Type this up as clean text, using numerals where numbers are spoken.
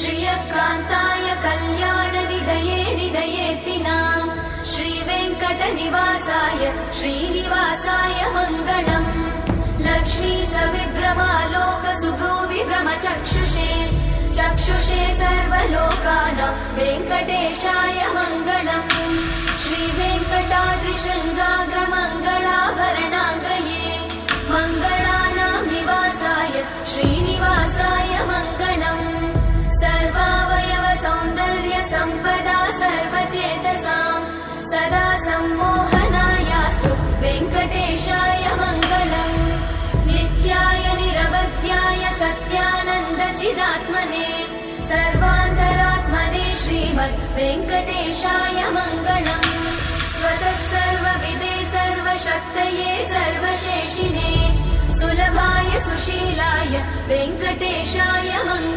श्रियकान्ताय कल्याणनिधये निधयेतिनाम् श्रीवेङ्कटनिवासाय श्रीनिवासाय मङ्गलम् लक्ष्मी सविभ्रमालोकसुभ्रूविभ्रमचक्षुषे चक्षुषे सर्वलोकानां वेङ्कटेशाय मङ्गलम् श्रीवेङ्कटाद्रिशृङ्गाग्रमङ्गलाभरणाङ्गये मङ्गलानां निवासाय श्रीनिवासाय मङ्गलम् सर्वावयव सौन्दर्य सम्पदा सर्वचेतसां सदा सम्मोहनायास्तु वेङ्कटेशाय मङ्गलम् नित्याय निरवध्याय सत्यानन्दचिदात्मने सर्वान्तरात्मने श्रीमद् वेङ्कटेशाय मङ्गलम् स्वतः सर्वविदे सर्वशक्तये सर्वशेषिने सुलभाय सुशीलाय वेङ्कटेशाय मङ्गलम्।